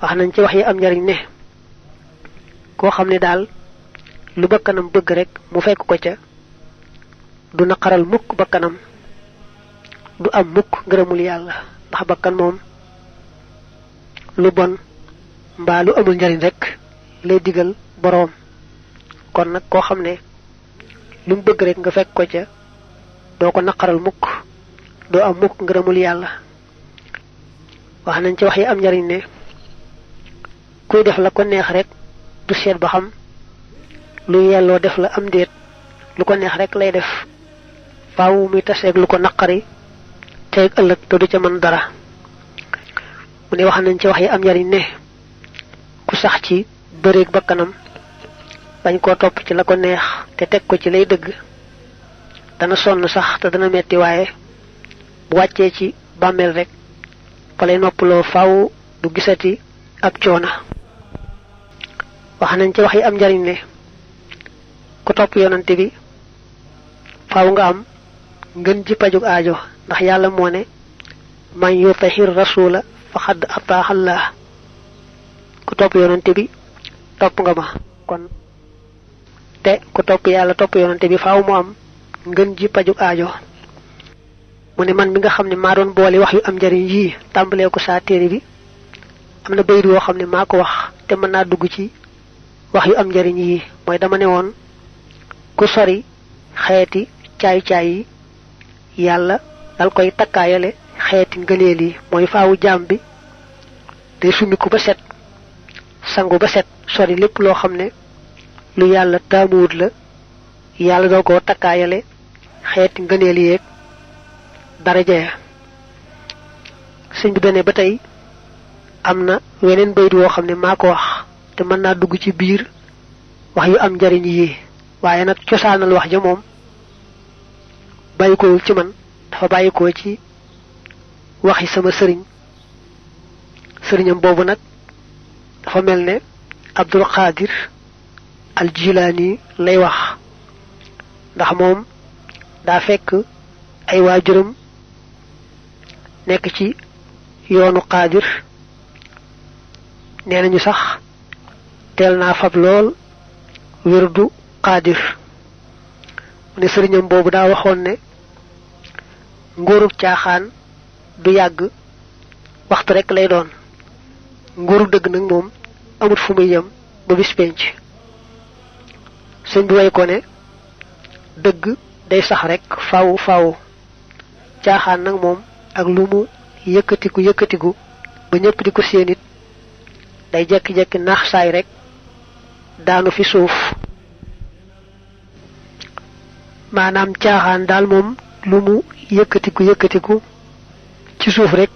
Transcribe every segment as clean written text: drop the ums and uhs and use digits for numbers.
wax nañ ci wax yi am njariñ ne koo xam ne daal lu bakkanam bëgg rek mu fekk ko ca du naqaral mukk bakkanam du am mukk ngërëmul yàlla ndax bakkan moom lu bon mbaa lu amul njariñ rek lay digal boroom kon nag koo xam ne lu mu bëgg rek nga fekk ko ca doo ko naqaral mukk doo am mukk ngërëmul yàlla wax nañ ci wax yi am njariñ ne kuy def la ko neex rek du seet ba xam lu yelloo def la am déet lu ko neex rek lay def faaw muy taseeg lu ko naqari teeg ëllëg te du ca mën dara mu ne wax nañ ci wax yi am njariñ ne ku sax ci bëreeg bakkanam bañ koo topp ci la ko neex te teg ko ci lay dëgg dana sonn sax te dana metti waaye bu wàccee ci bàmmeel rek fa lay noppaloo faaw du gisati ab coona wax nañ ci wax yi am njariñ ne ku topp yonante bi faaw nga am ngën ji pajug aajo ndax yàlla moo ne man yutahir rasula faqad ataaxallah ku topp yonante bi topp nga ma kon te ku topp yàlla topp yonante bi faaw mu am ngën ji pajug aajo mu ne man mi nga xam ne maa doon boole wax yu am njariñ yii tàmbalee ko saa téere bi am na bayit woo xam ne maa ko wax te mën naa dugg ci wax yu am njariñ yii mooy dama ne woon ku sori xeeti caay-caay yi yàlla dal koy takkaayale xeeti ngëneel yi mooy faawu jaam bi day summiku ba set sangu ba set sori lépp loo xam ne lu yàlla taamuwut la yàlla doo ko takkaayale xeeti ngëneel yeeg daraja ya sëñ bi dane ba tey am na weneen bayit woo xam ne maa ko wax te mën naa dugg ci biir wax yu am njariñ yi waaye nag cosaanal wax ja moom bàyyikowul ci man dafa bàyyikoo ci waxi sama sëriñam boobu nag dafa mel ne Abdul Qadir al Jilaani lay wax ndax moom daa fekk ay waajuram nekk ci yoonu Qadir nee nañu sax teel naa fab lool wirdu Qadir mu ne sëriñam boobu daa waxoon ne nguurub caaxaan du yàgg waxtu rek lay doon nguurub dëgg nag moom amut fu muy yem ba bis penc sëñ bi way ko ne dëgg day sax rek faaw caaxaan nag moom ak lu mu yëkkatiku ba ñëpp di ko séenit day jekki-jekki naax saay rek daanu fi suuf maanaam caaxaan daal moom lu mu yëkkatiku ci suuf rek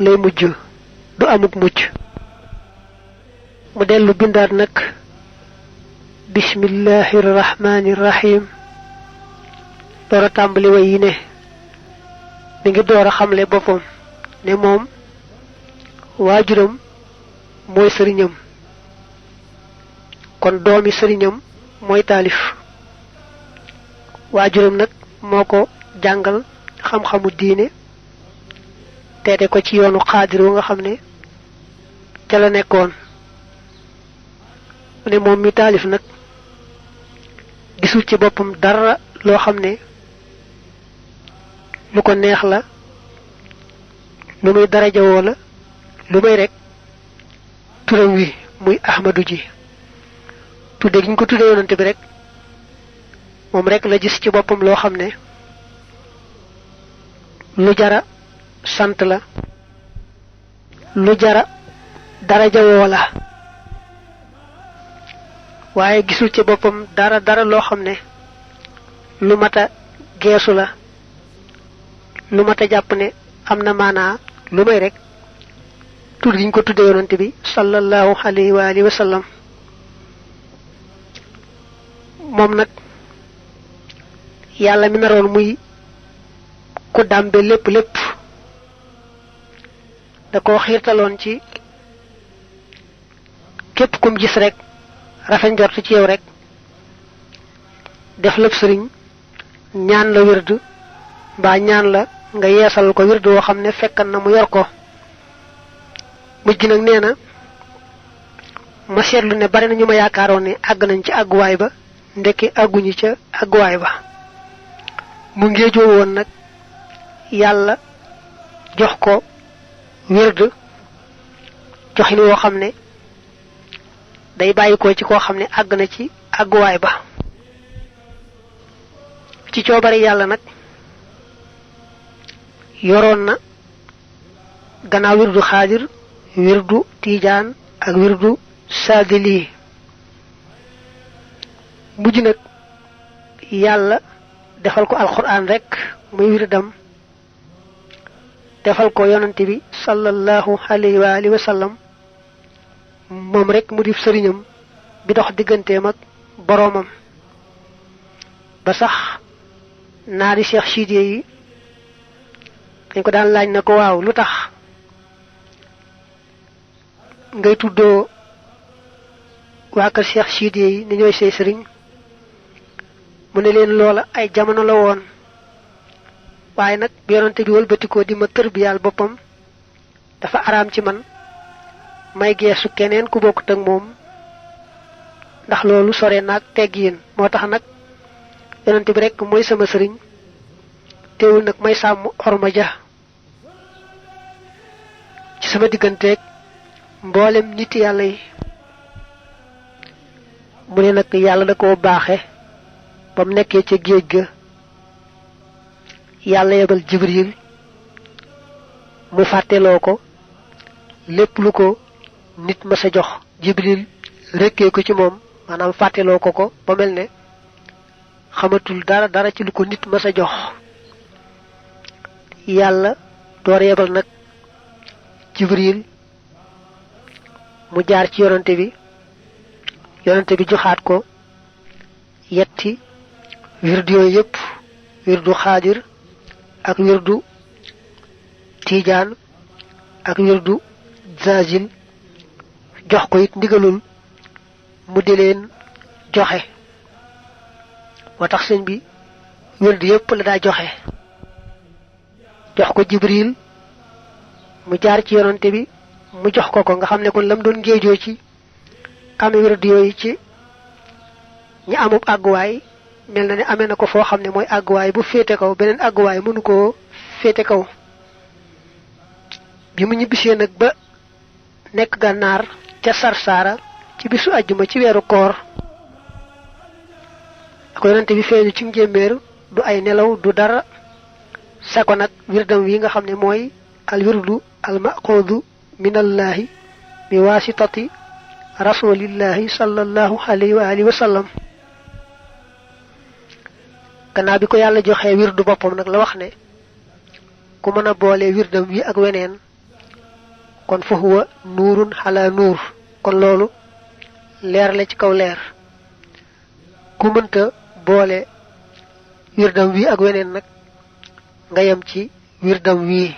lay mujj du amuk mucc mu dellu bindaat nag bismillahi rahmaani rahim door a tàmbali way yi ne mi ngi door a xamle boppam ne moom waajuram mooy sëriñam kon doomi sëriñam mooy taalif waajuram nag moo ko jàngal xam-xamu diine teete ko ci yoonu Xaadir wu nga xam ne ca la nekkoon mu ne moom mi taalif nag gisul ci boppam dara loo xam ne lu ko neex la lu muy darajawoo la lu may rek turam wi muy Ahmadu ji tudde gi ñu ko tudde yonante bi rek moom rek la gis ci boppam loo xam ne lu jara sant la lu jara darajawoo la waaye gisul ci boppam dara loo xam ne lu mata geesu la lu mata jàpp ne am na maanaa lu may rek tudd gi ñu ko tudde yonante bi sallallahu alayhi wa alihi wa sallam moom nag yàlla mi naroon muy ku dàmbe lépp da koo xiirtaloon ci képp kum gis rek rafet njort ci yow rek def lépp sëriñ ñaan la wérd mbaa ñaan la nga yeesal ko wirdu woo xam ne fekkan na mu yor ko mujj nag nee na ma seetlu ne bari na ñu ma yaakaaroon ne àgg nañ ci àgguwaay ba ndekki àgguñu ca àgguwaay ba mu ngéejoo woon nag yàlla jox ko wird joxin woo xam ne day bàyyi ko ci koo xam ne àgg na ci àgguwaay ba ci coobare yàlla nag yoroon na gannaaw wirdu xaadir wirdu tiijaan ak wirdu saadili mujj nag yàlla defal ko alquran rek muy wirdam defal ko yonante bi sallallahu alayhi wa alihi wa sallam moom rek mu di sëriñam bi dox digganteem ak boroomam ba sax naari Cheikh Sidiye yi dañ ko daan laaj na ko waaw lu tax ngay tuddoo waa kër Cheikh Sidiye yi ni ñooy say sëriñ mu ne leen loola ay jamono la woon waaye nag bi yonante bi wëlbatikoo di ma tërbiyaal boppam dafa araam ci man may geesu keneen ku bokkut ak moom ndax loolu sore naag teggiin moo tax nag yonante bi rek mooy sama sëriñ teewul nag may sàmm xorma ja ci sama digganteeg mboolem nit yàlla yi mu ne nag yàlla da koo baaxe ba mu nekkee ca géej ga yàlla yebal Jibril mu fàtteloo ko lépp lu ko nit ma sa jox Jibril rekkee ko ci moom maanaam fàtteloo ko ba mel ne xamatul dara ci lu ko nit ma sa jox yàlla door yebal nag Jibril mu jaar ci yonante bi joxaat ko yetti wirdu yooyu yépp wirdu xaadir ak wirdu tiijaan ak wirdu zaazil jox ko it ndigalul mu di leen joxe moo tax sëñ bi wirdu yépp la daa joxe jox ko Jibril mu jaar ci yonante bi mu jox ko nga xam ne kon lam doon géejoo ci ame wirdu yooyu ci ñi amub àgguwaay mel na ne amee na ko foo xam ne mooy àgguwaay bu féete kaw beneen àgguwaay mënu koo féete kaw bi mu ñibbisee nag ba nekk gànnaar ca Sarsara ci bisu àjjuma ci weeru koor ak yonante bi feeñu ci njéeméer du ay nelaw du dara sako nag wirdam wi nga xam ne mooy al wirdu al maxuudu minallahi bi waasitati rasulillahi sallallahu alayhi wa alihi wa sallam gannaaw bi ko yàlla joxee wirdu boppam nag la wax ne ku mën a boole wirdam wi ak weneen kon fa huwa nuurun ala nuur kon loolu leer la ci kaw leer ku mënta boole wirdam wi ak weneen nag nga yem ci wirdam wi